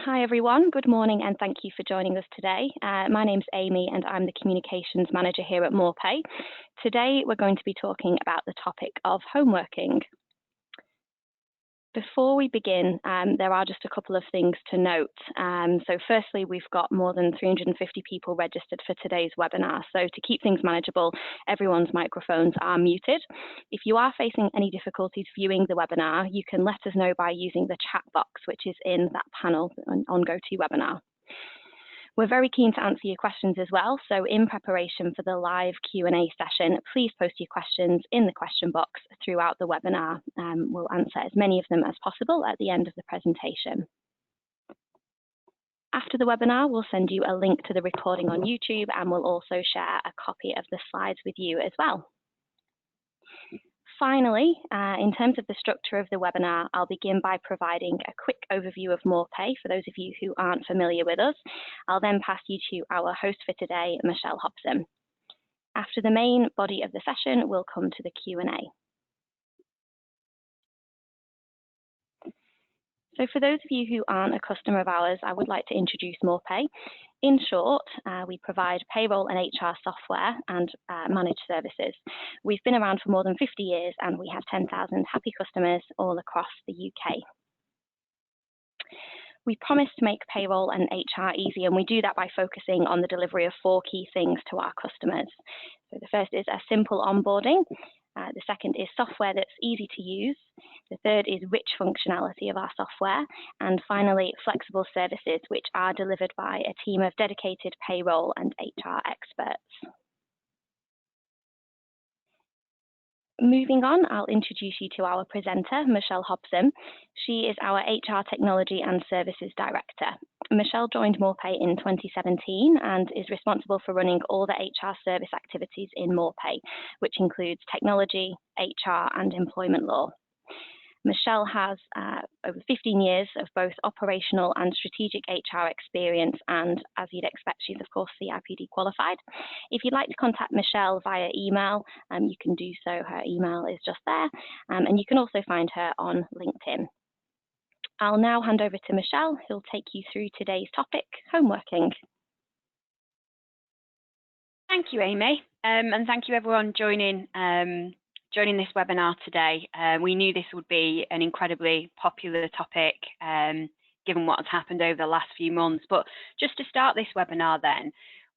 Hi everyone, good morning and thank you for joining us today. My name's Amy and I'm the Communications Manager here at MorePay. Today we're going to be talking about the topic of home working. Before we begin, there are just a couple of things to note. So firstly, we've got more than 350 people registered for today's webinar. So to keep things manageable, everyone's microphones are muted. If you are facing any difficulties viewing the webinar, you can let us know by using the chat box, which is in that panel on GoToWebinar. We're very keen to answer your questions as well, so in preparation for the live Q&A session, please post your questions in the question box throughout the webinar. We'll answer as many of them as possible at the end of the presentation. After the webinar, we'll send you a link to the recording on YouTube and we'll also share a copy of the slides with you as well. Finally, in terms of the structure of the webinar, I'll begin by providing a quick overview of MorePay for those of you who aren't familiar with us. I'll then pass you to our host for today, Michelle Hobson. After the main body of the session, we'll come to the Q&A. So for those of you who aren't a customer of ours, I would like to introduce MorePay. In short, we provide payroll and HR software and managed services. We've been around for more than 50 years and we have 10,000 happy customers all across the UK. We promise to make payroll and HR easy, and we do that by focusing on the delivery of 4 key things to our customers. So the first is a simple onboarding. The second is software that's easy to use. The third is rich functionality of our software. And finally, flexible services, which are delivered by a team of dedicated payroll and HR experts. Moving on, I'll introduce you to our presenter, Michelle Hobson. She is our HR Technology and Services Director. Michelle joined MorePay in 2017 and is responsible for running all the HR service activities in MorePay, which includes technology, HR, and employment law. Michelle has over 15 years of both operational and strategic HR experience, and as you'd expect, she's of course CIPD qualified. If you'd like to contact Michelle via email, you can do so. Her email is just there, and you can also find her on LinkedIn. I'll now hand over to Michelle, who'll take you through today's topic, home working. Thank you, Amy, and thank you everyone joining this webinar today. We knew this would be an incredibly popular topic given what has happened over the last few months. But just to start this webinar then,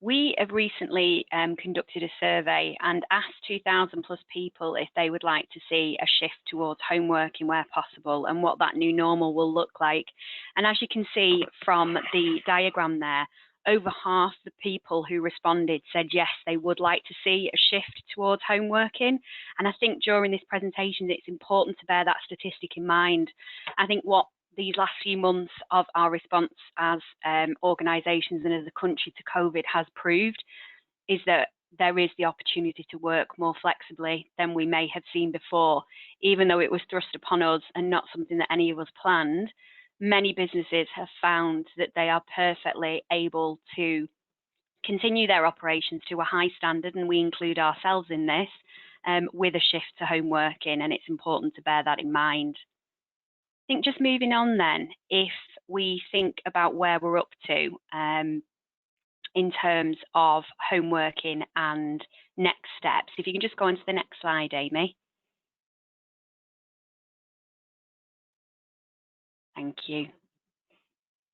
we have recently conducted a survey and asked 2,000 plus people if they would like to see a shift towards home working where possible and what that new normal will look like. And as you can see from the diagram there, over half the people who responded said yes, they would like to see a shift towards home working. And I think during this presentation, it's important to bear that statistic in mind. I think what these last few months of our response as organisations and as a country to COVID has proved is that there is the opportunity to work more flexibly than we may have seen before, even though it was thrust upon us and not something that any of us planned. Many businesses have found that they are perfectly able to continue their operations to a high standard, and we include ourselves in this, with a shift to home working, and it's important to bear that in mind. I think just moving on then, if we think about where we're up to in terms of home working and next steps, if you can just go on to the next slide, Amy. Thank you.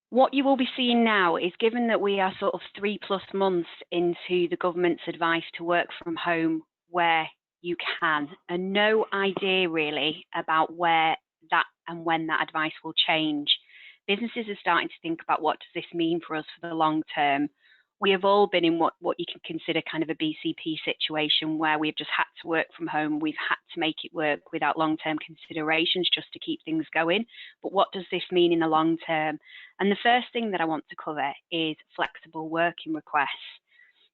What you will be seeing now is, given that we are sort of 3+ months into the government's advice to work from home where you can, and no idea really about where that and when that advice will change, businesses are starting to think about what does this mean for us for the long term. We have all been in what you can consider kind of a BCP situation where we've just had to work from home. We've had to make it work without long-term considerations just to keep things going. But what does this mean in the long term? And the first thing that I want to cover is flexible working requests.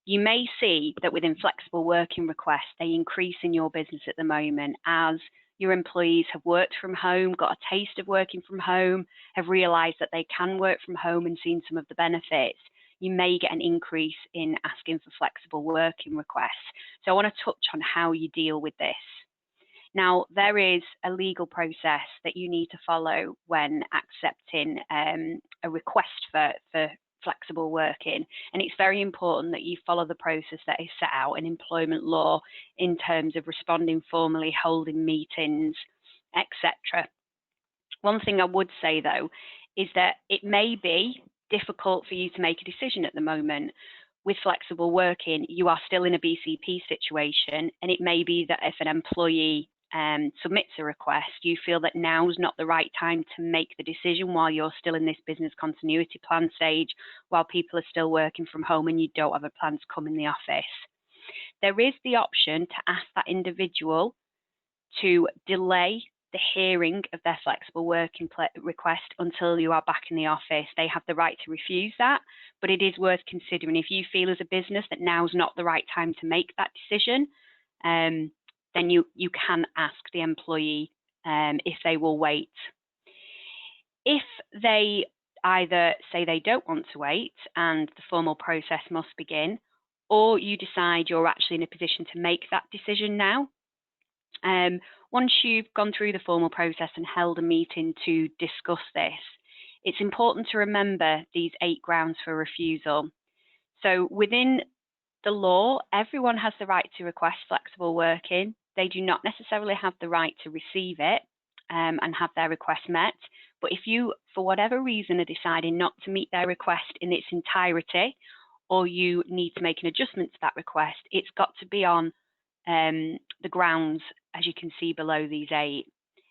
You may see that within flexible working requests, they increase in your business at the moment as your employees have worked from home, got a taste of working from home, have realised that they can work from home and seen some of the benefits. You may get an increase in asking for flexible working requests. So I want to touch on how you deal with this. Now, there is a legal process that you need to follow when accepting a a request for flexible working, and it's very important that you follow the process that is set out in employment law in terms of responding formally, holding meetings, etc. One thing I would say though is that it may be difficult for you to make a decision at the moment. With flexible working, you are still in a BCP situation, and it may be that if an employee submits a request, you feel that now's not the right time to make the decision while you're still in this business continuity plan stage, while people are still working from home and you don't have a plan to come in the office. There is the option to ask that individual to delay the hearing of their flexible working request until you are back in the office. They have the right to refuse that, but it is worth considering. If you feel as a business that now's not the right time to make that decision, then you can ask the employee if they will wait. If they either say they don't want to wait and the formal process must begin, or you decide you're actually in a position to make that decision now, once you've gone through the formal process and held a meeting to discuss this, it's important to remember these 8 grounds for refusal. So within the law, everyone has the right to request flexible working. They do not necessarily have the right to receive it and have their request met. But if you, for whatever reason, are deciding not to meet their request in its entirety, or you need to make an adjustment to that request, it's got to be on the grounds, as you can see below these 8.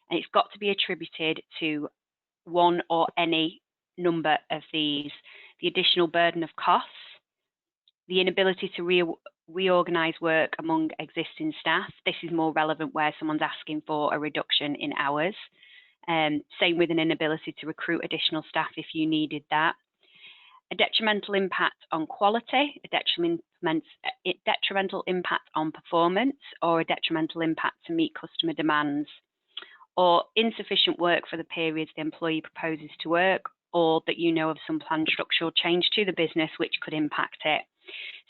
And it's got to be attributed to one or any number of these: the additional burden of costs, the inability to reorganise work among existing staff. This is more relevant where someone's asking for a reduction in hours. Same with an inability to recruit additional staff if you needed that. A detrimental impact on quality, a detrimental impact on performance, or a detrimental impact to meet customer demands, or insufficient work for the periods the employee proposes to work, or that you know of some planned structural change to the business which could impact it.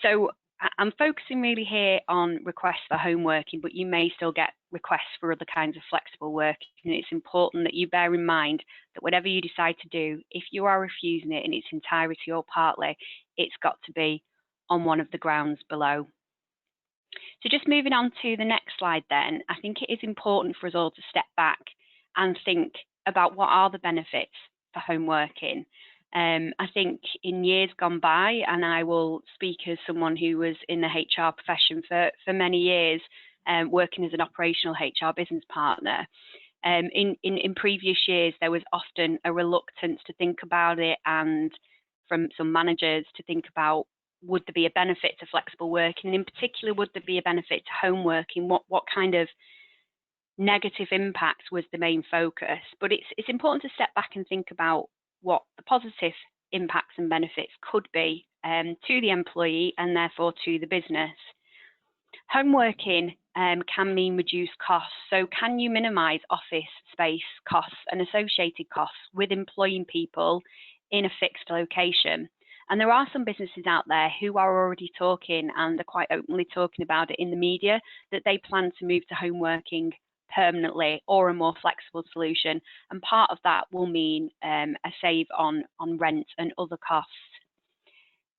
So I'm focusing really here on requests for home working, but you may still get requests for other kinds of flexible work. And it's important that you bear in mind that whatever you decide to do, if you are refusing it in its entirety or partly, it's got to be on one of the grounds below. So just moving on to the next slide then, I think it is important for us all to step back and think about what are the benefits for home working. I think in years gone by, and I will speak as someone who was in the HR profession for many years, working as an operational HR business partner, in previous years there was often a reluctance to think about it, and from some managers to think about, would there be a benefit to flexible working, and in particular, would there be a benefit to home working? What kind of negative impacts was the main focus? But it's important to step back and think about what the positive impacts and benefits could be to the employee and therefore to the business. Home working can mean reduced costs. So can you minimise office space costs and associated costs with employing people in a fixed location? And there are some businesses out there who are already talking, and are quite openly talking about it in the media, that they plan to move to home working permanently or a more flexible solution, and part of that will mean a save on rent and other costs.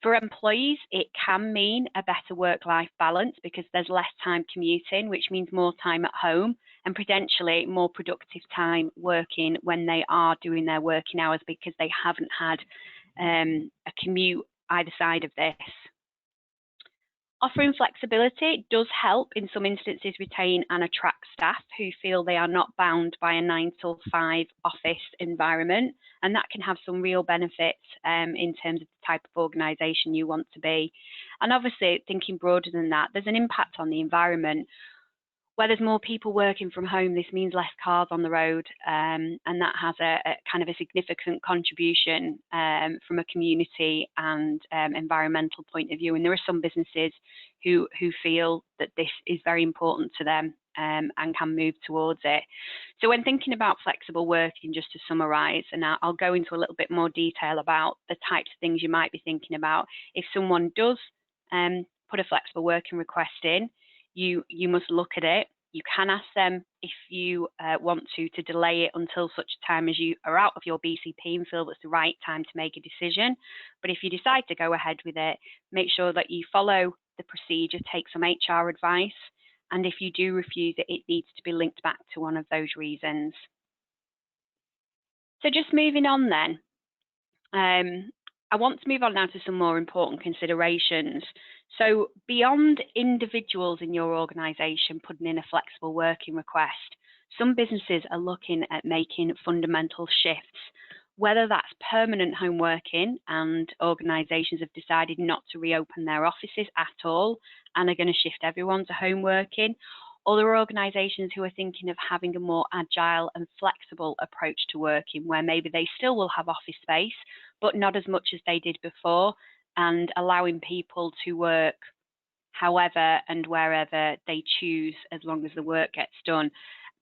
For employees, it can mean a better work-life balance because there's less time commuting, which means more time at home and potentially more productive time working when they are doing their working hours because they haven't had a commute either side of this. Offering flexibility does help in some instances retain and attract staff who feel they are not bound by a 9 to 5 office environment, and that can have some real benefits in terms of the type of organisation you want to be. And obviously, thinking broader than that, there's an impact on the environment. Where there's more people working from home, this means less cars on the road, and that has a kind of a significant contribution from a community and environmental point of view. And there are some businesses who feel that this is very important to them and can move towards it. So when thinking about flexible working, just to summarise, and I'll go into a little bit more detail about the types of things you might be thinking about. If someone does put a flexible working request in, you must look at it. You can ask them if you want to delay it until such time as you are out of your BCP and feel it's the right time to make a decision. But if you decide to go ahead with it, make sure that you follow the procedure, take some HR advice, and if you do refuse it, it needs to be linked back to one of those reasons. So just moving on then, I want to move on now to some more important considerations. So beyond individuals in your organisation putting in a flexible working request, some businesses are looking at making fundamental shifts, whether that's permanent home working, and organisations have decided not to reopen their offices at all and are going to shift everyone to home working. Other organisations who are thinking of having a more agile and flexible approach to working, where maybe they still will have office space, but not as much as they did before, and allowing people to work however and wherever they choose as long as the work gets done.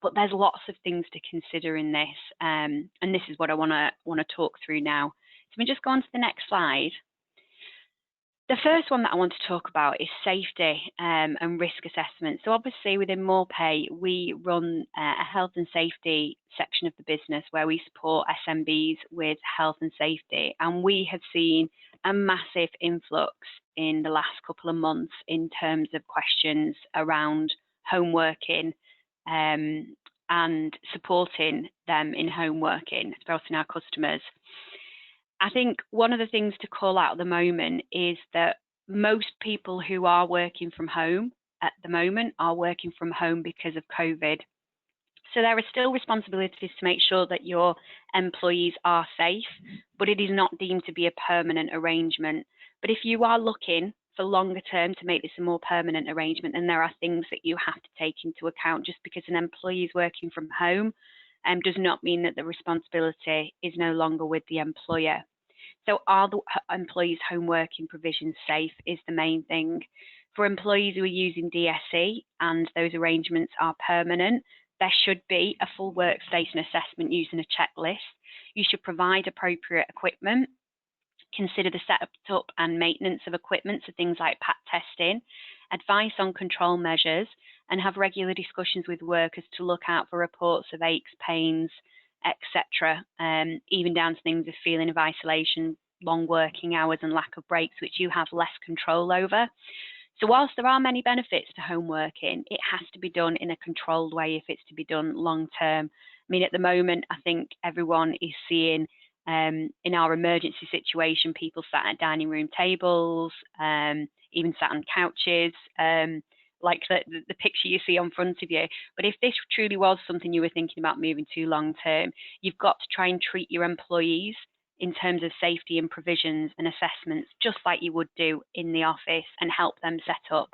But there's lots of things to consider in this, and this is what I want to talk through now. So we just go on to the next slide. The first one that I want to talk about is safety and risk assessment. So obviously within More Pay, we run a health and safety section of the business where we support SMBs with health and safety. And we have seen a massive influx in the last couple of months in terms of questions around home working and supporting them in home working, supporting our customers. I think one of the things to call out at the moment is that most people who are working from home at the moment are working from home because of COVID. So there are still responsibilities to make sure that your employees are safe, but it is not deemed to be a permanent arrangement. But if you are looking for longer term to make this a more permanent arrangement, then there are things that you have to take into account. Just because an employee is working from home does not mean that the responsibility is no longer with the employer. So are the employees' home working provisions safe is the main thing. For employees who are using DSE and those arrangements are permanent, there should be a full workstation assessment using a checklist. You should provide appropriate equipment, consider the setup and maintenance of equipment, so things like PAT testing, advice on control measures, and have regular discussions with workers to look out for reports of aches, pains, etc., even down to things of feeling of isolation, long working hours and lack of breaks, which you have less control over. So whilst there are many benefits to home working, it has to be done in a controlled way if it's to be done long term. I mean, at the moment, I think everyone is seeing in our emergency situation, people sat at dining room tables, even sat on couches, like the picture you see on front of you. But if this truly was something you were thinking about moving to long term, you've got to try and treat your employees in terms of safety and provisions and assessments, just like you would do in the office, and help them set up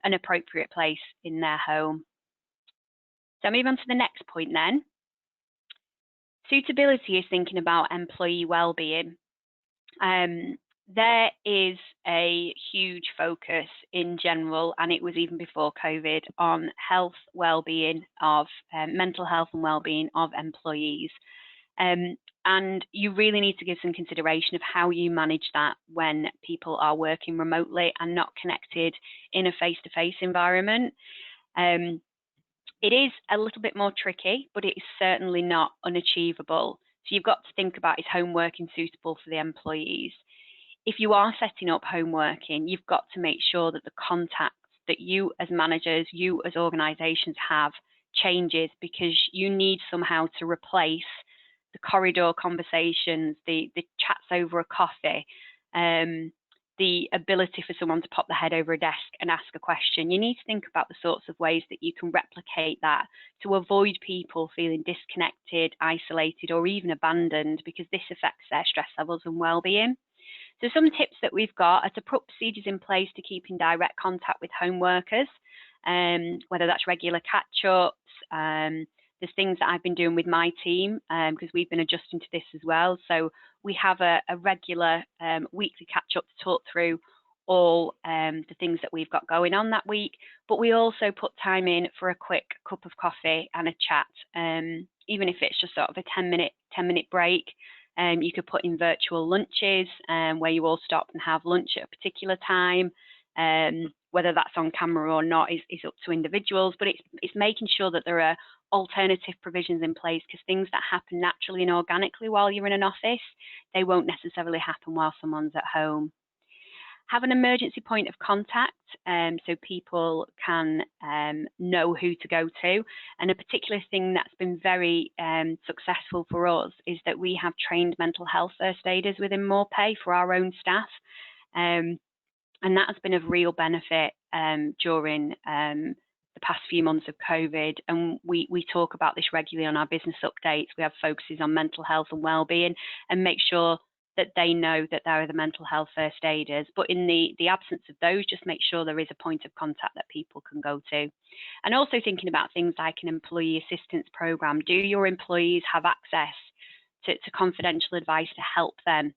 an appropriate place in their home. So move on to the next point then. Suitability is thinking about employee well-being. There is a huge focus in general, and it was even before COVID, on health, well-being of mental health and well-being of employees. And you really need to give some consideration of how you manage that when people are working remotely and not connected in a face-to-face environment. It is a little bit more tricky, but it is certainly not unachievable. So you've got to think about, is home working suitable for the employees? If you are setting up home working, you've got to make sure that the contacts that you as managers, you as organisations have changes, because you need somehow to replace the corridor conversations, the chats over a coffee, the ability for someone to pop their head over a desk and ask a question. You need to think about the sorts of ways that you can replicate that to avoid people feeling disconnected, isolated, or even abandoned, because this affects their stress levels and well-being. So some tips that we've got are to put procedures in place to keep in direct contact with home workers, whether that's regular catch-ups. There's things that I've been doing with my team because we've been adjusting to this as well. So we have a regular weekly catch-up to talk through all the things that we've got going on that week. But we also put time in for a quick cup of coffee and a chat, even if it's just sort of a 10-minute break. You could put in virtual lunches where you all stop and have lunch at a particular time, whether that's on camera or not is up to individuals, but it's making sure that there are alternative provisions in place, because things that happen naturally and organically while you're in an office, they won't necessarily happen while someone's at home. Have an emergency point of contact so people can know who to go to. And a particular thing that's been very successful for us is that we have trained mental health first aiders within MorePay for our own staff. And that has been of real benefit during the past few months of COVID. And we talk about this regularly on our business updates. We have focuses on mental health and wellbeing, and make sure that they know that there are the mental health first aiders. But in the absence of those, just make sure there is a point of contact that people can go to. And also thinking about things like an employee assistance program. Do your employees have access to confidential advice to help them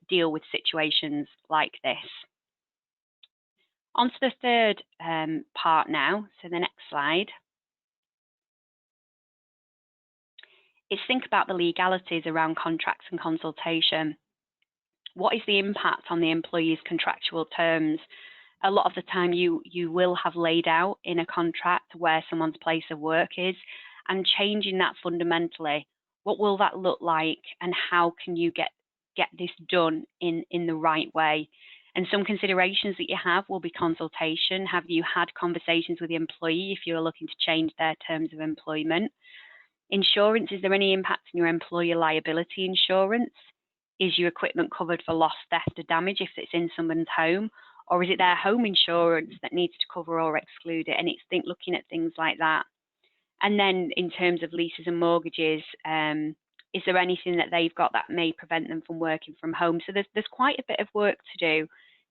deal with situations like this? On to the third part now, so the next slide. Is think about the legalities around contracts and consultation. What is the impact on the employee's contractual terms? A lot of the time you will have laid out in a contract where someone's place of work is, and changing that fundamentally, what will that look like, and how can you get this done in the right way? And some considerations that you have will be consultation. Have you had conversations with the employee if you're looking to change their terms of employment? Insurance, is there any impact on your employer liability insurance? Is your equipment covered for loss, theft or damage if it's in someone's home? Or is it their home insurance that needs to cover or exclude it? And it's looking at things like that. And then in terms of leases and mortgages, is there anything that they've got that may prevent them from working from home? So there's quite a bit of work to do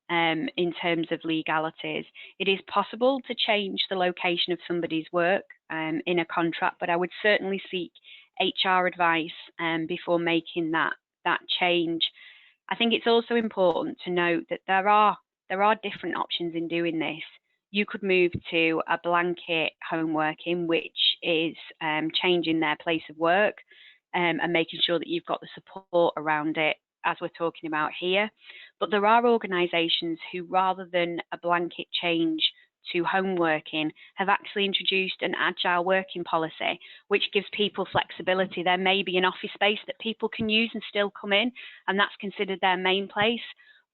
in terms of legalities. It is possible to change the location of somebody's work in a contract, but I would certainly seek HR advice before making that change. I think it's also important to note that there are different options in doing this. You could move to a blanket home working, which is changing their place of work and making sure that you've got the support around it, as we're talking about here. But there are organisations who, rather than a blanket change to home working, have actually introduced an agile working policy, which gives people flexibility. There may be an office space that people can use and still come in, and that's considered their main place,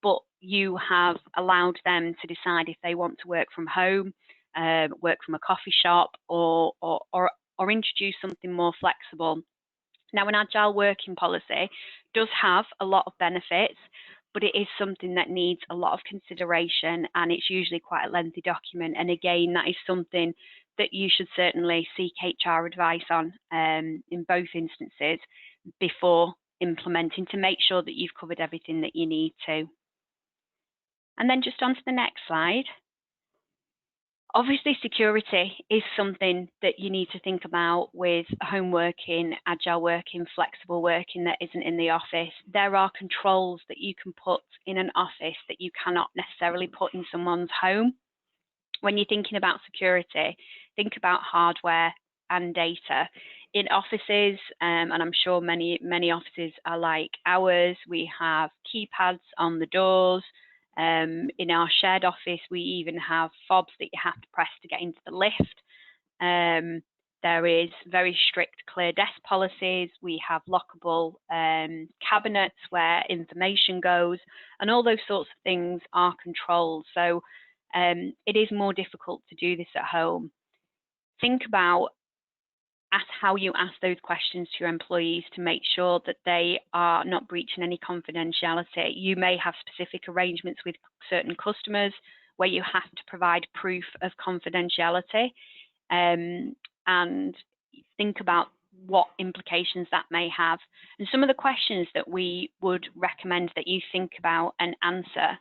but you have allowed them to decide if they want to work from home, work from a coffee shop, or introduce something more flexible. Now, an agile working policy does have a lot of benefits, but it is something that needs a lot of consideration, and it's usually quite a lengthy document. And again, that is something that you should certainly seek HR advice on in both instances before implementing, to make sure that you've covered everything that you need to. And then just on to the next slide. Obviously, security is something that you need to think about with home working, agile working, flexible working that isn't in the office. There are controls that you can put in an office that you cannot necessarily put in someone's home. When you're thinking about security, think about hardware and data. In offices, and I'm sure many offices are like ours, we have keypads on the doors. In our shared office, we even have fobs that you have to press to get into the lift. There is very strict clear desk policies. We have lockable cabinets where information goes, and all those sorts of things are controlled. So it is more difficult to do this at home. Think about how you ask those questions to your employees to make sure that they are not breaching any confidentiality. You may have specific arrangements with certain customers where you have to provide proof of confidentiality, and think about what implications that may have. And some of the questions that we would recommend that you think about and answer,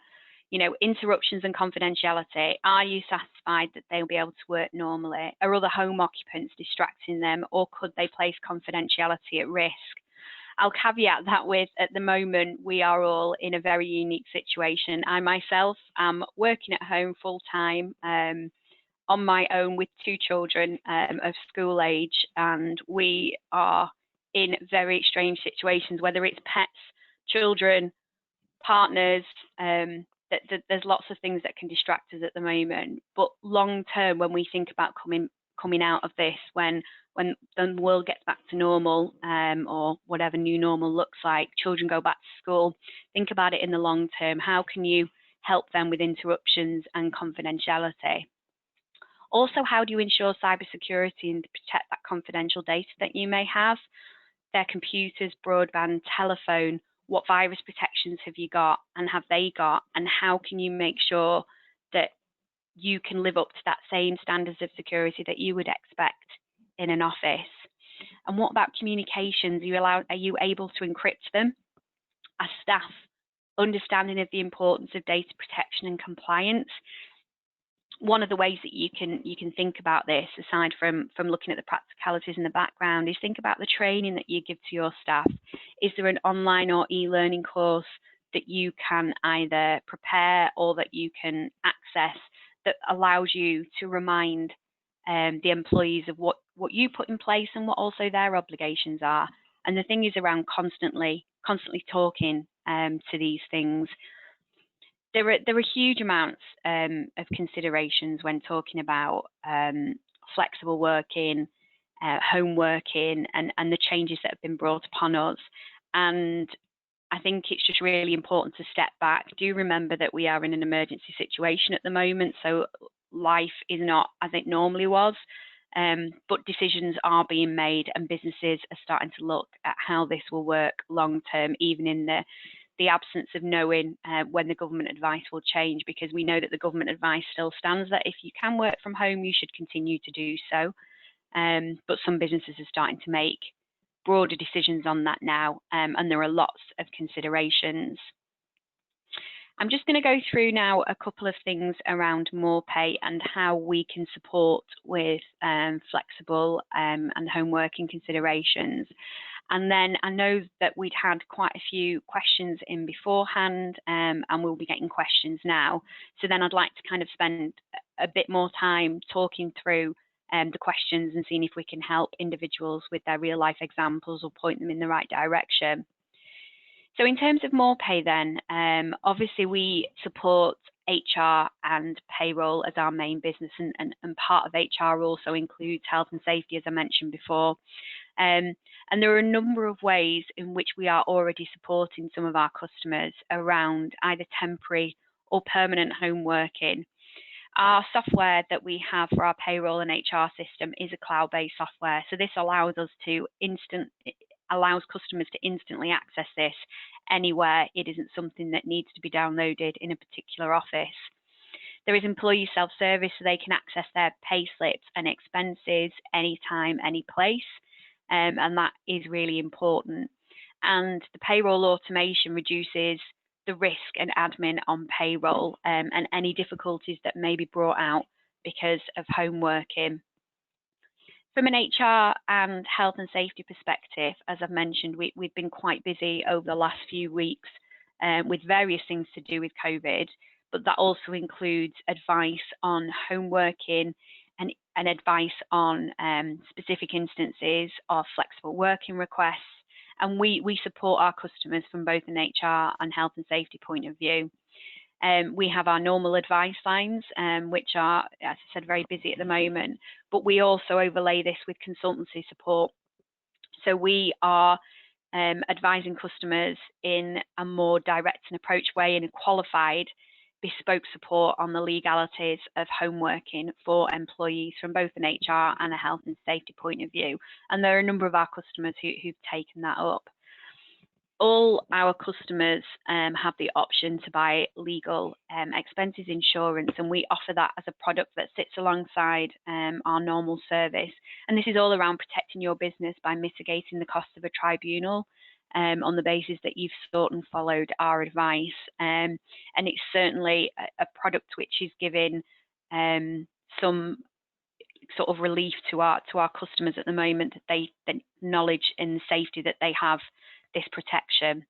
interruptions and confidentiality. Are you satisfied that they'll be able to work normally? Are other home occupants distracting them, or could they place confidentiality at risk? I'll caveat that with, at the moment, we are all in a very unique situation. I myself am working at home full time on my own with 2 children of school age, and we are in very strange situations, whether it's pets, children, partners, there's lots of things that can distract us at the moment, but long term, when we think about coming out of this, when the world gets back to normal, or whatever new normal looks like, children go back to school, think about it in the long term. How can you help them with interruptions and confidentiality? Also, how do you ensure cybersecurity and protect that confidential data that you may have? Their computers, broadband, telephone, what virus protections have you got and have they got? And how can you make sure that you can live up to that same standards of security that you would expect in an office? And what about communications? Are you able to encrypt them? As staff, understanding of the importance of data protection and compliance. One of the ways that you can think about this, aside from looking at the practicalities in the background, is think about the training that you give to your staff. Is there an online or e-learning course that you can either prepare or that you can access that allows you to remind the employees of what you put in place and what also their obligations are? And the thing is around constantly talking to these things. There are huge amounts of considerations when talking about flexible working, home working, and the changes that have been brought upon us. And I think it's just really important to step back. Do remember that we are in an emergency situation at the moment, so life is not as it normally was, but decisions are being made and businesses are starting to look at how this will work long term, even in the absence of knowing when the government advice will change, because we know that the government advice still stands that if you can work from home, you should continue to do so. But some businesses are starting to make broader decisions on that now, and there are lots of considerations. I'm just going to go through now a couple of things around more pay and how we can support with flexible and home working considerations. And then I know that we'd had quite a few questions in beforehand, and we'll be getting questions now. So then I'd like to kind of spend a bit more time talking through the questions and seeing if we can help individuals with their real life examples or point them in the right direction. So in terms of more pay then, obviously we support HR and payroll as our main business, and part of HR also includes health and safety, as I mentioned before. And there are a number of ways in which we are already supporting some of our customers around either temporary or permanent home working. Our software that we have for our payroll and HR system is a cloud-based software. So this allows customers to instantly access this anywhere. It isn't something that needs to be downloaded in a particular office. There is employee self-service, so they can access their pay slips and expenses anytime, any place. And that is really important. And the payroll automation reduces the risk and admin on payroll, and any difficulties that may be brought out because of home working. From an HR and health and safety perspective, as I've mentioned, we've been quite busy over the last few weeks with various things to do with COVID, but that also includes advice on home working and advice on specific instances of flexible working requests. And we support our customers from both an HR and health and safety point of view. We have our normal advice lines, which are, as I said, very busy at the moment, but we also overlay this with consultancy support. So we are advising customers in a more direct and approach way, in a qualified, bespoke support on the legalities of home working for employees from both an HR and a health and safety point of view. And there are a number of our customers who've taken that up. All our customers have the option to buy legal expenses insurance, and we offer that as a product that sits alongside our normal service. And this is all around protecting your business by mitigating the cost of a tribunal on the basis that you've sought and followed our advice. And it's certainly a product which is giving some sort of relief to our customers at the moment, that the knowledge and safety that they have this protection.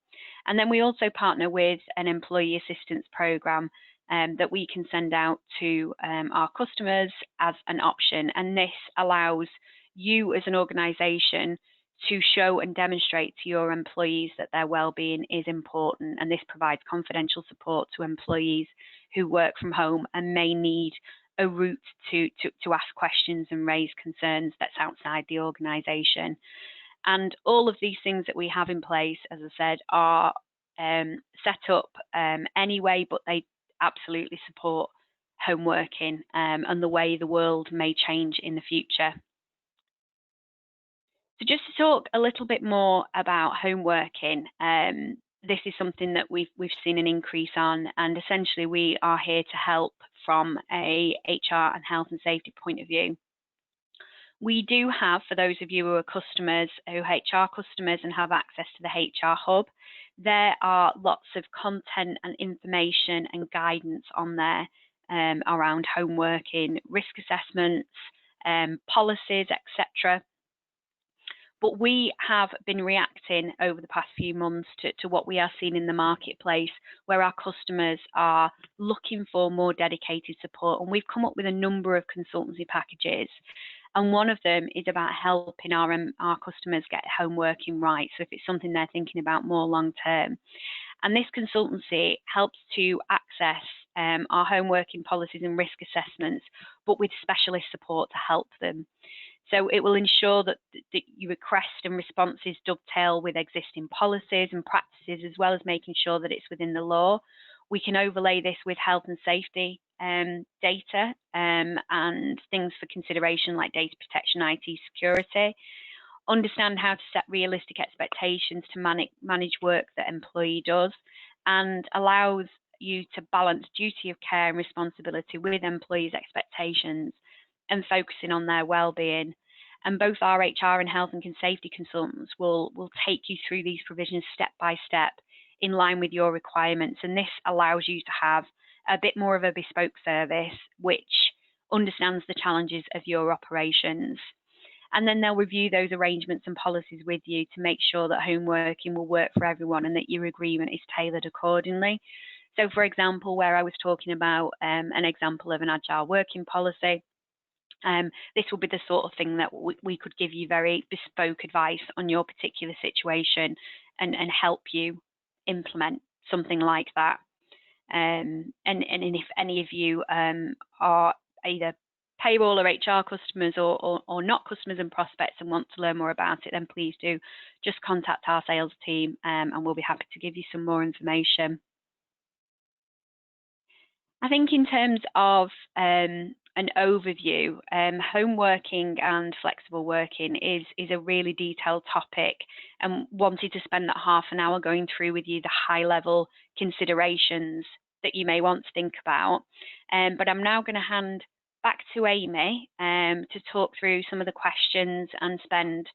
And then we also partner with an employee assistance program that we can send out to our customers as an option. And this allows you as an organisation to show and demonstrate to your employees that their well-being is important, and this provides confidential support to employees who work from home and may need a route to ask questions and raise concerns that's outside the organisation. And all of these things that we have in place, as I said, are set up anyway, but they absolutely support home working and the way the world may change in the future. So just to talk a little bit more about home working, this is something that we've seen an increase on, and essentially we are here to help from a HR and health and safety point of view. We do have, for those of you who are customers, who are HR customers and have access to the HR hub, there are lots of content and information and guidance on there around home working, risk assessments, policies, etc. But we have been reacting over the past few months to what we are seeing in the marketplace, where our customers are looking for more dedicated support. And we've come up with a number of consultancy packages. And one of them is about helping our customers get home working right. So if it's something they're thinking about more long term. And this consultancy helps to access our home working policies and risk assessments, but with specialist support to help them. So it will ensure that your request and responses dovetail with existing policies and practices, as well as making sure that it's within the law. We can overlay this with health and safety data and things for consideration like data protection, IT security. Understand how to set realistic expectations to manage work that employee does, and allows you to balance duty of care and responsibility with employees' expectations and focusing on their well-being. And both our HR and health and safety consultants will take you through these provisions step by step in line with your requirements. And this allows you to have a bit more of a bespoke service which understands the challenges of your operations. And then they'll review those arrangements and policies with you to make sure that home working will work for everyone and that your agreement is tailored accordingly. So for example, where I was talking about an example of an agile working policy, this will be the sort of thing that we could give you very bespoke advice on your particular situation and help you implement something like that. And if any of you are either payroll or HR customers or not customers and prospects and want to learn more about it, then please do just contact our sales team and we'll be happy to give you some more information. I think in terms of an overview, home working and flexible working is a really detailed topic, and wanted to spend that half an hour going through with you the high level considerations that you may want to think about. But I'm now going to hand back to Amy to talk through some of the questions and spend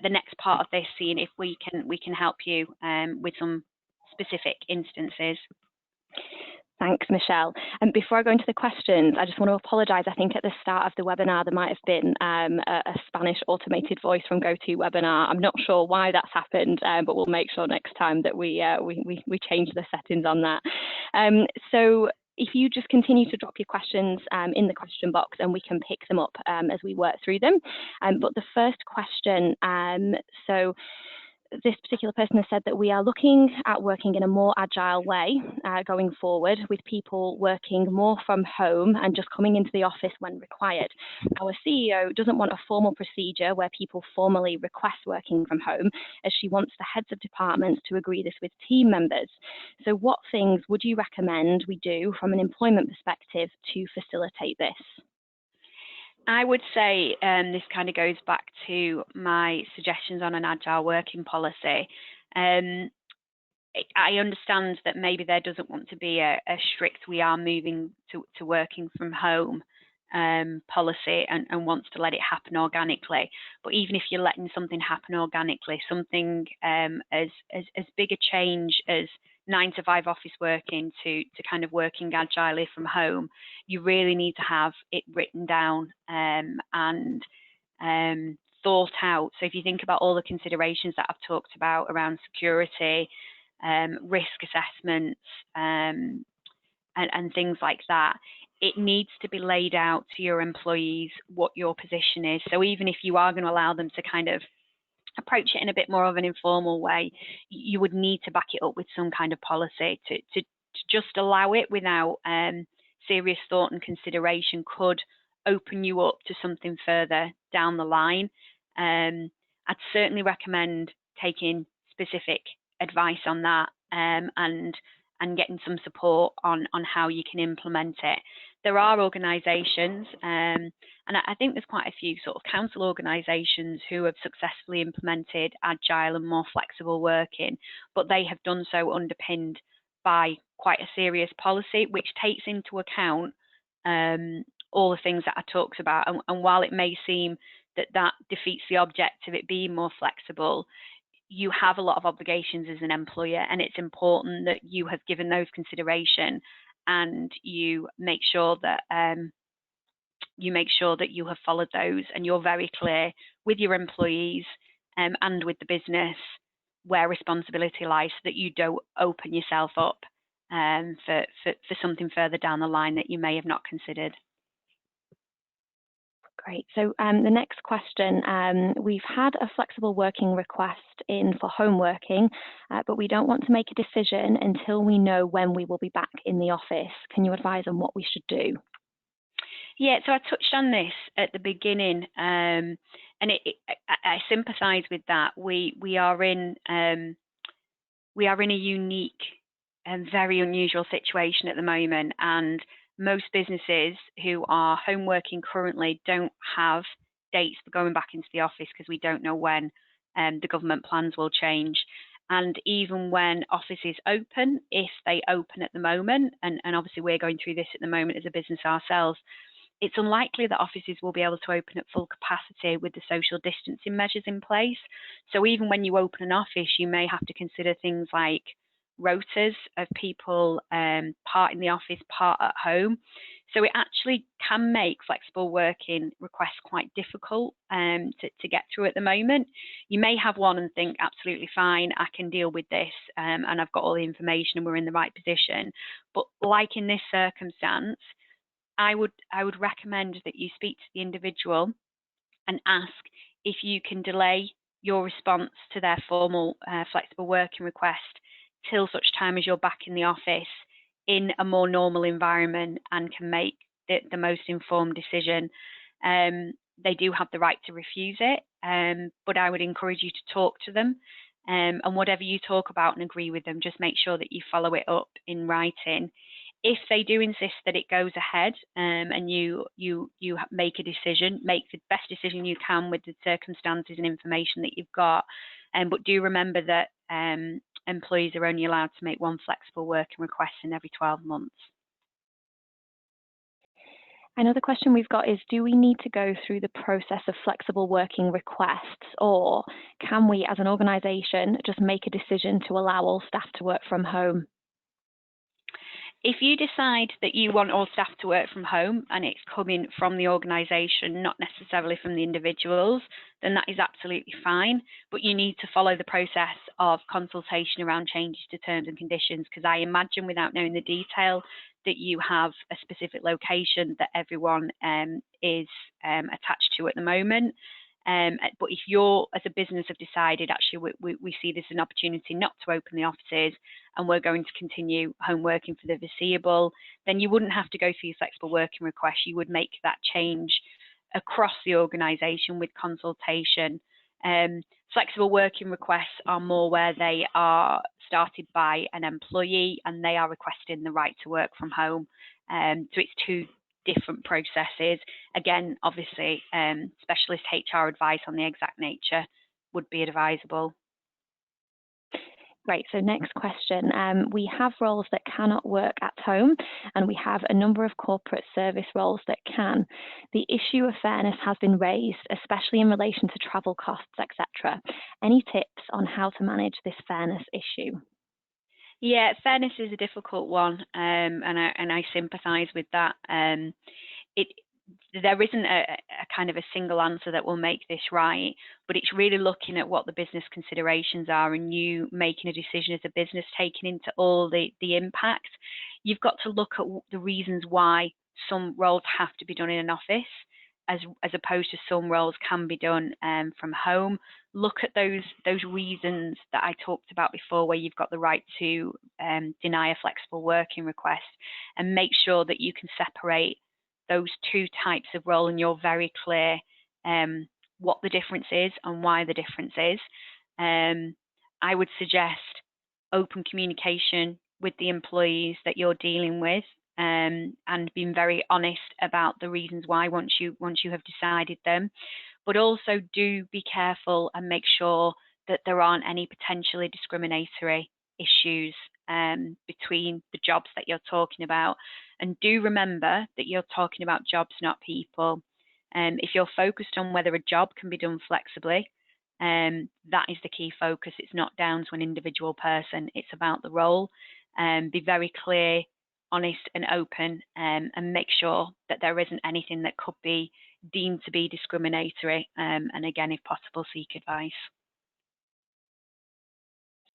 the next part of this seeing if we can help you with some specific instances. Thanks, Michelle. And before I go into the questions, I just want to apologise. I think at the start of the webinar, there might have been a Spanish automated voice from GoToWebinar. I'm not sure why that's happened, but we'll make sure next time that we change the settings on that. So if you just continue to drop your questions in the question box, and we can pick them up as we work through them. But the first question, so this particular person has said that we are looking at working in a more agile way going forward, with people working more from home and just coming into the office when required. Our CEO doesn't want a formal procedure where people formally request working from home, as she wants the heads of departments to agree this with team members. So what things would you recommend we do from an employment perspective to facilitate this? I would say this kind of goes back to my suggestions on an agile working policy. I understand that maybe there doesn't want to be a strict we are moving to working from home policy and wants to let it happen organically. But even if you're letting something happen organically, something as big a change as 9 to 5 office working to kind of working agilely from home, you really need to have it written down and thought out. So if you think about all the considerations that I've talked about around security, risk assessments, and things like that, it needs to be laid out to your employees what your position is. So even if you are going to allow them to kind of approach it in a bit more of an informal way, you would need to back it up with some kind of policy. To just allow it without serious thought and consideration could open you up to something further down the line. I'd certainly recommend taking specific advice on that, and getting some support on how you can implement it. There are organisations, and I think there's quite a few sort of council organisations who have successfully implemented agile and more flexible working, but they have done so underpinned by quite a serious policy, which takes into account all the things that I talked about. And while it may seem that defeats the object of it being more flexible, you have a lot of obligations as an employer, and it's important that you have given those consideration, and you make sure that you have followed those, and you're very clear with your employees and with the business where responsibility lies, so that you don't open yourself up for something further down the line that you may have not considered. Great. So the next question, we've had a flexible working request in for home working, but we don't want to make a decision until we know when we will be back in the office. Can you advise on what we should do? Yeah, so I touched on this at the beginning, and I sympathise with that. We are in a unique and very unusual situation at the moment, and most businesses who are home working currently don't have dates for going back into the office, because we don't know when the government plans will change. And even when offices open, if they open at the moment, and obviously we're going through this at the moment as a business ourselves, it's unlikely that offices will be able to open at full capacity with the social distancing measures in place. So even when you open an office, you may have to consider things like rotas of people part in the office, part at home. So it actually can make flexible working requests quite difficult to get through at the moment. You may have one and think, absolutely fine, I can deal with this, and I've got all the information and we're in the right position. But like in this circumstance, I would recommend that you speak to the individual and ask if you can delay your response to their formal flexible working request till such time as you're back in the office in a more normal environment and can make the most informed decision. They do have the right to refuse it, but I would encourage you to talk to them, and whatever you talk about and agree with them, just make sure that you follow it up in writing. If they do insist that it goes ahead, and you make a decision, make the best decision you can with the circumstances and information that you've got, but do remember that employees are only allowed to make one flexible working request in every 12 months. Another question we've got is, do we need to go through the process of flexible working requests, or can we as an organisation just make a decision to allow all staff to work from home? If you decide that you want all staff to work from home and it's coming from the organisation, not necessarily from the individuals, then that is absolutely fine. But you need to follow the process of consultation around changes to terms and conditions, because I imagine, without knowing the detail, that you have a specific location that everyone is attached to at the moment. But if you're, as a business, have decided, actually, we see this as an opportunity not to open the offices and we're going to continue home working for the foreseeable, then you wouldn't have to go through your flexible working request. You would make that change across the organisation with consultation. Flexible working requests are more where they are started by an employee and they are requesting the right to work from home. So it's two different processes. Again, obviously, specialist HR advice on the exact nature would be advisable. Great. So next question. We have roles that cannot work at home, and we have a number of corporate service roles that can. The issue of fairness has been raised, especially in relation to travel costs, etc. Any tips on how to manage this fairness issue? Yeah, fairness is a difficult one, and I sympathise with that. There isn't a kind of a single answer that will make this right, but it's really looking at what the business considerations are and you making a decision as a business, taking into all the impacts. You've got to look at the reasons why some roles have to be done in an office. as opposed to some roles can be done from home. Look at those reasons that I talked about before, where you've got the right to deny a flexible working request, and make sure that you can separate those two types of role, and you're very clear what the difference is and why the difference is. I would suggest open communication with the employees that you're dealing with, and being very honest about the reasons why once you have decided them. But also do be careful and make sure that there aren't any potentially discriminatory issues between the jobs that you're talking about. And do remember that you're talking about jobs, not people. If you're focused on whether a job can be done flexibly, that is the key focus. It's not down to an individual person, it's about the role. Be very clear, honest and open, and make sure that there isn't anything that could be deemed to be discriminatory, and again, if possible, seek advice.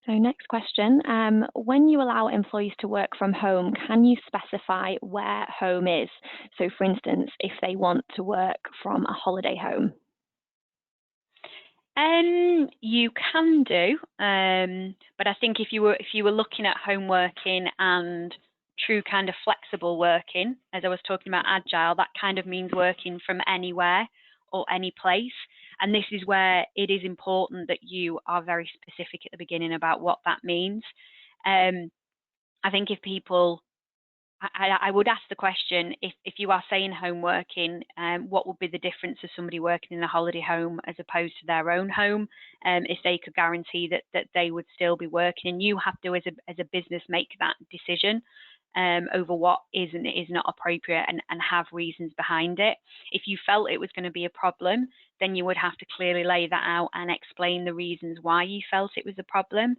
So next question, when you allow employees to work from home, can you specify where home is? So for instance, if they want to work from a holiday home. You can do, but I think if you were looking at home working and true kind of flexible working, as I was talking about agile, that kind of means working from anywhere or any place. And this is where it is important that you are very specific at the beginning about what that means. I think if people, I would ask the question, if you are saying home working, what would be the difference of somebody working in a holiday home as opposed to their own home? If they could guarantee that they would still be working, and you have to, as a business, make that decision over what is and is not appropriate, and have reasons behind it. If you felt it was going to be a problem, then you would have to clearly lay that out and explain the reasons why you felt it was a problem,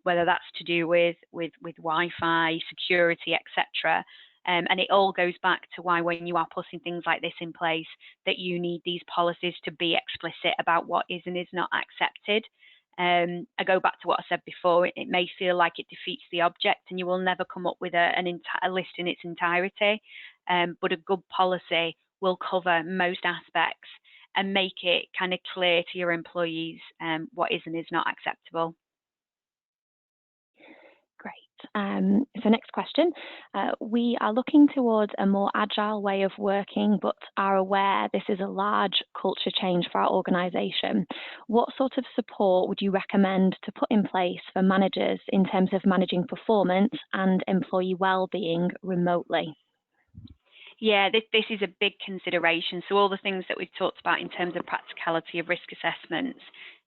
whether that's to do with Wi-Fi, security, etc. And it all goes back to why, when you are putting things like this in place, that you need these policies to be explicit about what is and is not accepted. I go back to what I said before, it may feel like it defeats the object and you will never come up with a list in its entirety, but a good policy will cover most aspects and make it kind of clear to your employees what is and is not acceptable. Great. So next question. We are looking towards a more agile way of working, but are aware this is a large culture change for our organisation. What sort of support would you recommend to put in place for managers in terms of managing performance and employee well-being remotely? Yeah, this is a big consideration. So all the things that we've talked about in terms of practicality of risk assessments,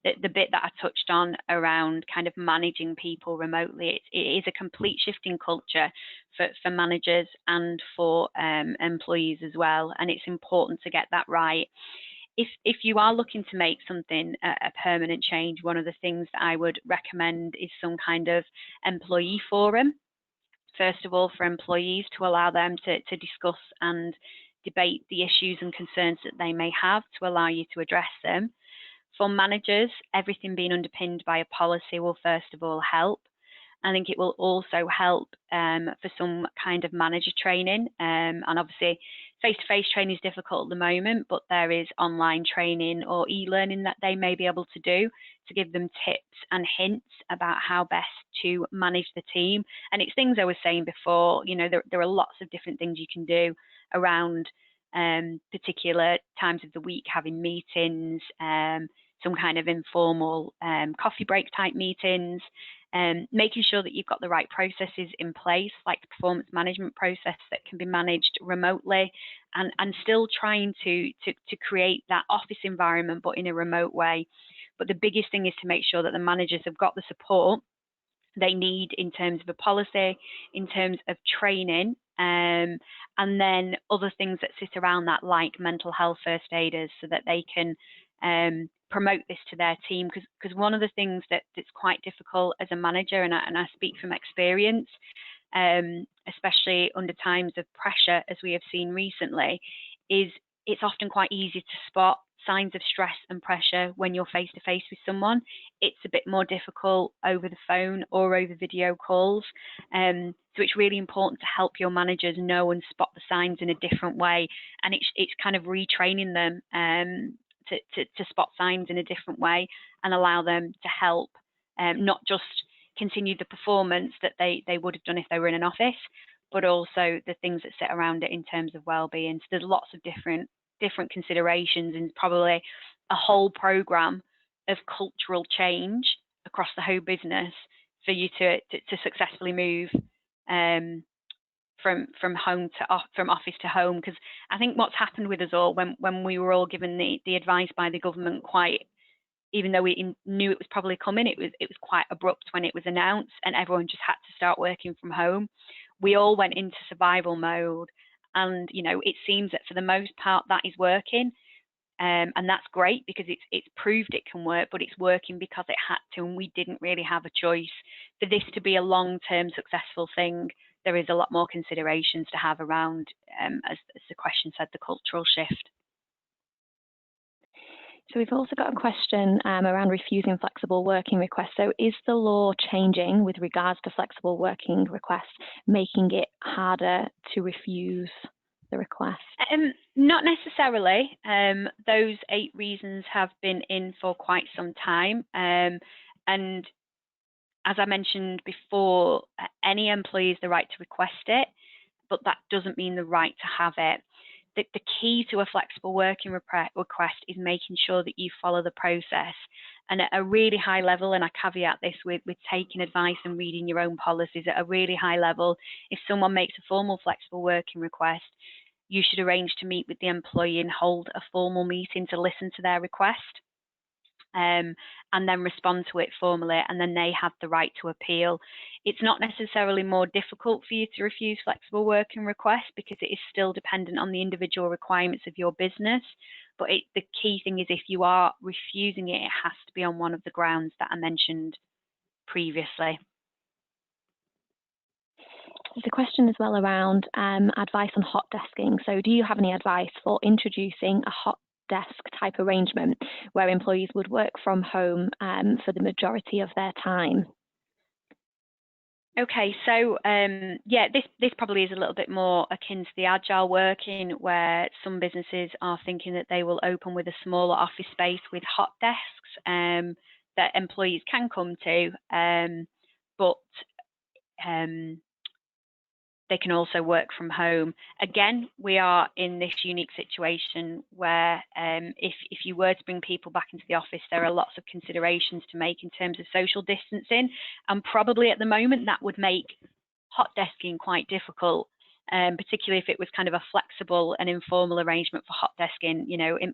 the bit that I touched on around kind of managing people remotely, it is a complete shift in culture for managers and for employees as well. And it's important to get that right. If you are looking to make something a permanent change, one of the things that I would recommend is some kind of employee forum. First of all, for employees, to allow them to discuss and debate the issues and concerns that they may have, to allow you to address them. For managers, everything being underpinned by a policy will first of all help. I think it will also help for some kind of manager training, and obviously face-to-face training is difficult at the moment, but there is online training or e-learning that they may be able to do to give them tips and hints about how best to manage the team. And it's things I was saying before, you know, there are lots of different things you can do around particular times of the week, having meetings, some kind of informal coffee break type meetings, making sure that you've got the right processes in place, like the performance management process that can be managed remotely, and still trying to create that office environment, but in a remote way. But the biggest thing is to make sure that the managers have got the support they need in terms of a policy, in terms of training, and then other things that sit around that, like mental health first aiders, so that they can promote this to their team. Because one of the things that's quite difficult as a manager, and I speak from experience, especially under times of pressure, as we have seen recently, is it's often quite easy to spot signs of stress and pressure when you're face to face with someone. It's a bit more difficult over the phone or over video calls. So it's really important to help your managers know and spot the signs in a different way. And it's kind of retraining them to spot signs in a different way and allow them to help, not just continue the performance that they would have done if they were in an office, but also the things that sit around it in terms of well-being. So there's lots of different considerations, and probably a whole program of cultural change across the whole business for you to successfully move from office to home. Because I think what's happened with us all when we were all given the advice by the government, quite, even though we knew it was probably coming, it was quite abrupt when it was announced, and everyone just had to start working from home. We all went into survival mode, and it seems that for the most part that is working, and that's great because it's proved it can work, but it's working because it had to, and we didn't really have a choice. For this to be a long-term successful thing, there is a lot more considerations to have around, as the question said, the cultural shift. So we've also got a question around refusing flexible working requests. So is the law changing with regards to flexible working requests, making it harder to refuse the request? Not necessarily. Those 8 reasons have been in for quite some time. And as I mentioned before, any employee has the right to request it, but that doesn't mean the right to have it. The key to a flexible working request is making sure that you follow the process. And at a really high level, and I caveat this with taking advice and reading your own policies, at a really high level, if someone makes a formal flexible working request, you should arrange to meet with the employee and hold a formal meeting to listen to their request, and then respond to it formally, and then they have the right to appeal. It's not necessarily more difficult for you to refuse flexible working requests because it is still dependent on the individual requirements of your business. But the key thing is, if you are refusing it, it has to be on one of the grounds that I mentioned previously. There's a question as well around advice on hot desking. So do you have any advice for introducing a hot desk type arrangement where employees would work from home for the majority of their time? Okay, so yeah, this probably is a little bit more akin to the agile working, where some businesses are thinking that they will open with a smaller office space with hot desks that employees can come to, but they can also work from home. Again, we are in this unique situation where if you were to bring people back into the office, there are lots of considerations to make in terms of social distancing, and probably at the moment that would make hot desking quite difficult, particularly if it was kind of a flexible and informal arrangement for hot desking.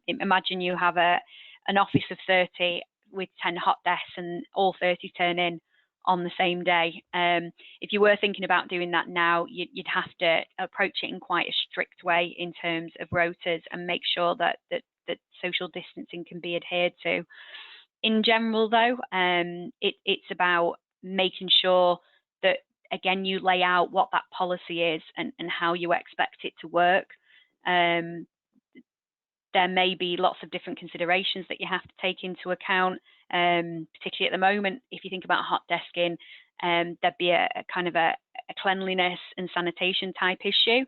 Imagine you have an office of 30 with 10 hot desks and all 30 turn in on the same day. If you were thinking about doing that now, you'd have to approach it in quite a strict way in terms of rotas and make sure that social distancing can be adhered to. In general, though, it's about making sure that, again, you lay out what that policy is and how you expect it to work. There may be lots of different considerations that you have to take into account, particularly at the moment. If you think about hot desking, there'd be a kind of a cleanliness and sanitation type issue,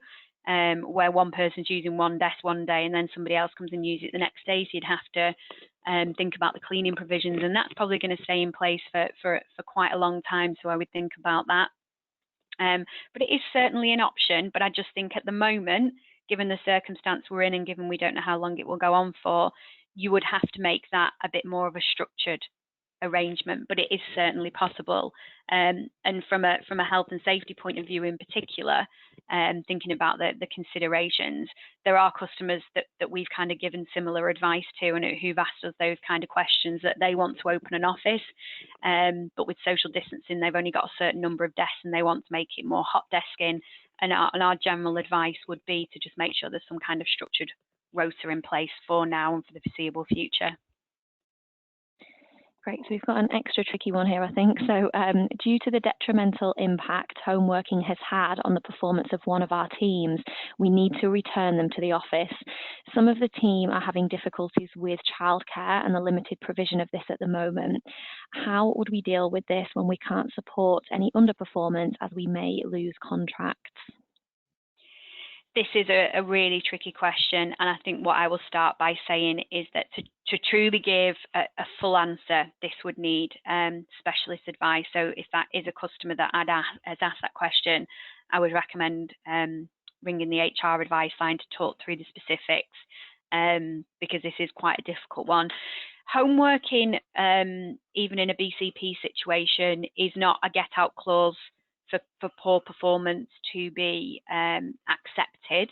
where one person's using one desk one day and then somebody else comes and uses it the next day. So you'd have to think about the cleaning provisions, and that's probably going to stay in place for quite a long time. So I would think about that. But it is certainly an option. But I just think at the moment, given the circumstance we're in and given we don't know how long it will go on for, you would have to make that a bit more of a structured arrangement, but it is certainly possible. And from a health and safety point of view in particular, thinking about the considerations, there are customers that we've kind of given similar advice to and who've asked us those kind of questions, that they want to open an office, but with social distancing, they've only got a certain number of desks and they want to make it more hot desking. And our general advice would be to just make sure there's some kind of structured rota in place for now and for the foreseeable future. Great, so we've got an extra tricky one here, I think. So due to the detrimental impact home working has had on the performance of one of our teams, we need to return them to the office. Some of the team are having difficulties with childcare and the limited provision of this at the moment. How would we deal with this when we can't support any underperformance as we may lose contracts? This is a really tricky question, and I think what I will start by saying is that to truly give a full answer, this would need specialist advice. So if that is a customer that has asked that question, I would recommend ringing the HR advice line to talk through the specifics, because this is quite a difficult one. Home working, even in a BCP situation, is not a get-out clause for poor performance to be accepted,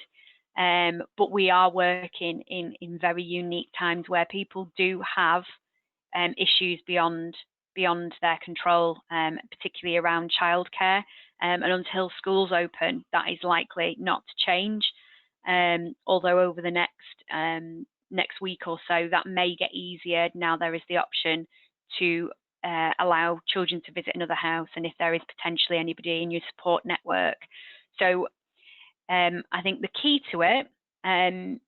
but we are working in very unique times where people do have issues beyond their control, particularly around childcare, and until schools open, that is likely not to change. Although over the next week or so, that may get easier. Now there is the option to allow children to visit another house, and if there is potentially anybody in your support network. So I think the key to it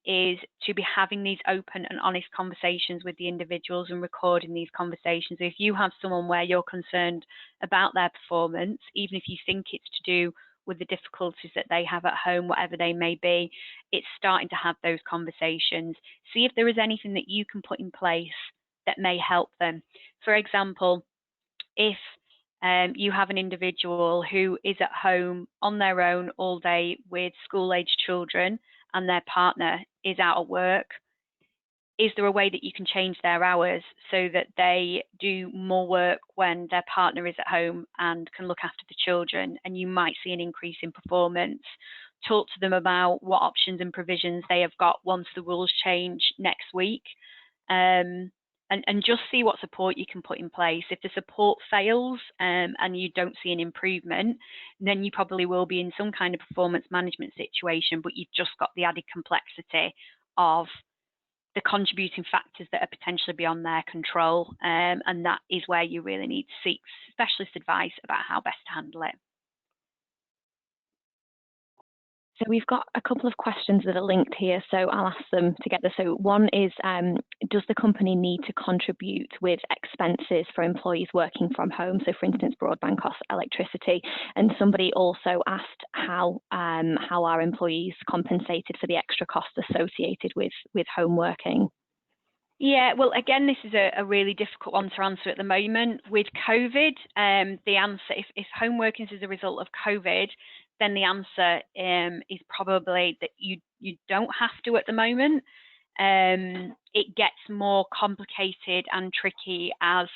is to be having these open and honest conversations with the individuals and recording these conversations. If you have someone where you're concerned about their performance, even if you think it's to do with the difficulties that they have at home, whatever they may be, it's starting to have those conversations. See if there is anything that you can put in place that may help them. For example, if you have an individual who is at home on their own all day with school-aged children and their partner is out at work, is there a way that you can change their hours so that they do more work when their partner is at home and can look after the children, and you might see an increase in performance? Talk to them about what options and provisions they have got once the rules change next week. And just see what support you can put in place. If the support fails and you don't see an improvement, then you probably will be in some kind of performance management situation, but you've just got the added complexity of the contributing factors that are potentially beyond their control. And that is where you really need to seek specialist advice about how best to handle it. So we've got a couple of questions that are linked here, so I'll ask them together. So one is, does the company need to contribute with expenses for employees working from home? So for instance, broadband costs, electricity. And somebody also asked how are employees compensated for the extra costs associated with home working? Yeah, well, again, this is a really difficult one to answer at the moment. With COVID, the answer, if home working is a result of COVID, then the answer is probably that you don't have to at the moment. It gets more complicated and tricky as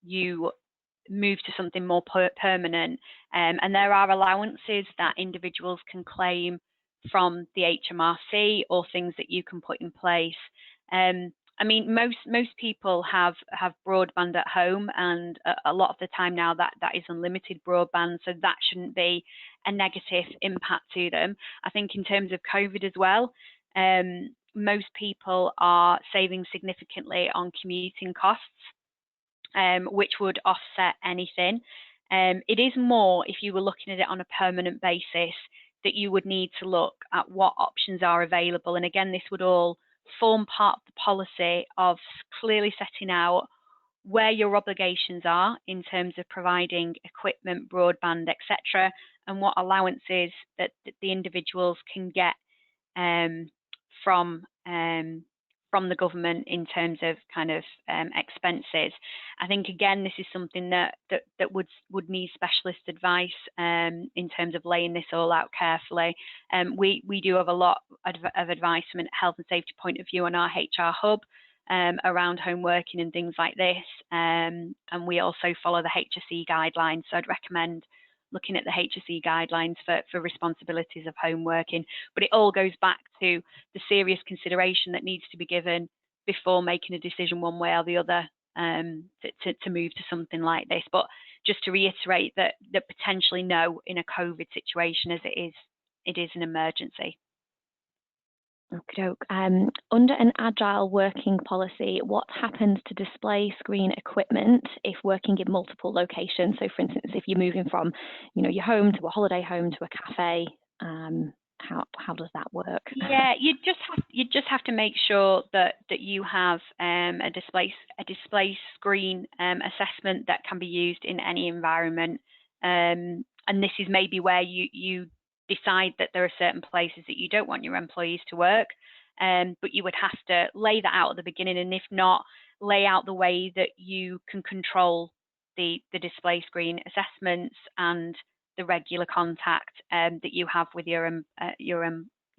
you move to something more permanent. And there are allowances that individuals can claim from the HMRC or things that you can put in place. I mean, most people have broadband at home, and a lot of the time now that is unlimited broadband, so that shouldn't be a negative impact to them. I think in terms of COVID as well, most people are saving significantly on commuting costs, which would offset anything. It is more, if you were looking at it on a permanent basis, that you would need to look at what options are available. And again, this would all form part of the policy of clearly setting out where your obligations are in terms of providing equipment, broadband, etc., and what allowances that the individuals can get from the government in terms of kind of expenses. I think again, this is something that would need specialist advice in terms of laying this all out carefully. We do have a lot of advice from a health and safety point of view on our HR hub around home working and things like this, and we also follow the HSE guidelines. So I'd recommend looking at the HSE guidelines for responsibilities of home working. But it all goes back to the serious consideration that needs to be given before making a decision one way or the other to move to something like this. But just to reiterate that potentially no in a COVID situation, as it is an emergency. Under an agile working policy, what happens to display screen equipment if working in multiple locations? So, for instance, if you're moving from, your home to a holiday home to a cafe, how does that work? Yeah, you just have to make sure that you have a display screen assessment that can be used in any environment. And this is maybe where you decide that there are certain places that you don't want your employees to work, but you would have to lay that out at the beginning, and if not, lay out the way that you can control the display screen assessments and the regular contact that you have with your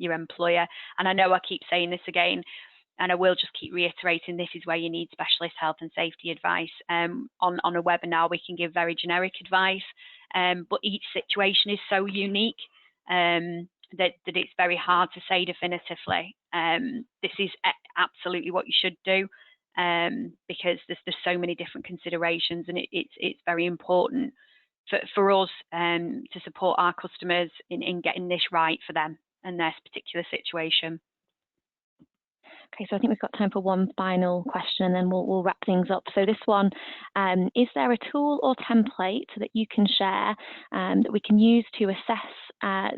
employer. And I know I keep saying this again, and I will just keep reiterating, this is where you need specialist health and safety advice. On a webinar, we can give very generic advice, but each situation is so unique that it's very hard to say definitively. This is absolutely what you should do, because there's so many different considerations, and it's very important for us to support our customers in getting this right for them and their particular situation. Okay, so I think we've got time for one final question, and then we'll wrap things up. So this one, is there a tool or template that you can share that we can use to assess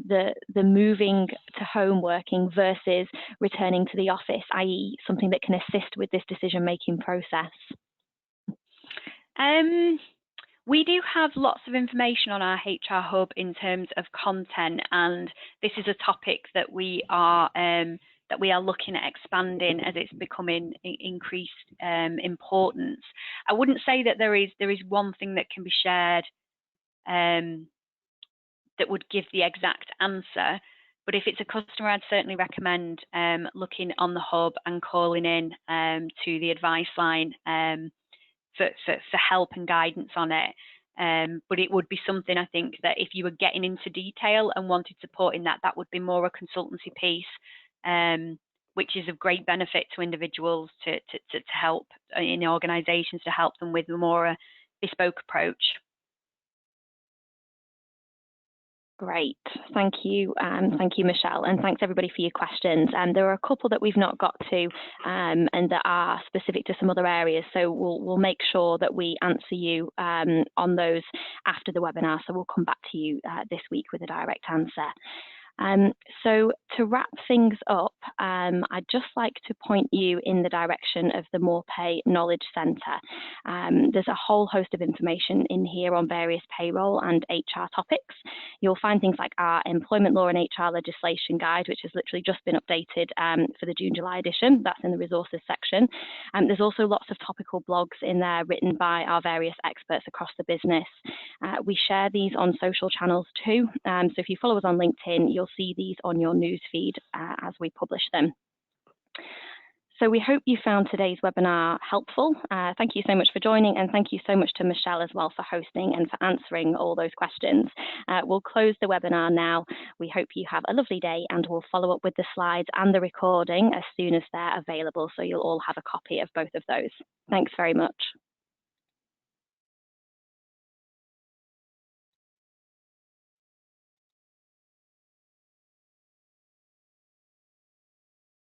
the moving to home working versus returning to the office, i.e. something that can assist with this decision-making process? We do have lots of information on our HR Hub in terms of content, and this is a topic that we are looking at expanding as it's becoming increased importance. I wouldn't say that there is one thing that can be shared that would give the exact answer, but if it's a customer, I'd certainly recommend looking on the hub and calling in to the advice line for help and guidance on it. But it would be something, I think, that if you were getting into detail and wanted support in that would be more a consultancy piece, which is of great benefit to individuals to help in organisations, to help them with a more bespoke approach. Great, thank you, Michelle, and thanks everybody for your questions. There are a couple that we've not got to, and that are specific to some other areas. So we'll make sure that we answer you on those after the webinar. So we'll come back to you this week with a direct answer. So to wrap things up, I'd just like to point you in the direction of the More Pay Knowledge Centre. There's a whole host of information in here on various payroll and HR topics. You'll find things like our employment law and HR legislation guide, which has literally just been updated for the June-July edition. That's in the resources section. There's also lots of topical blogs in there written by our various experts across the business. We share these on social channels too. So if you follow us on LinkedIn, you'll see these on your news feed as we publish them. So we hope you found today's webinar helpful. Thank you so much for joining, and thank you so much to Michelle as well for hosting and for answering all those questions. We'll close the webinar now. We hope you have a lovely day, and we'll follow up with the slides and the recording as soon as they're available, so you'll all have a copy of both of those. Thanks very much.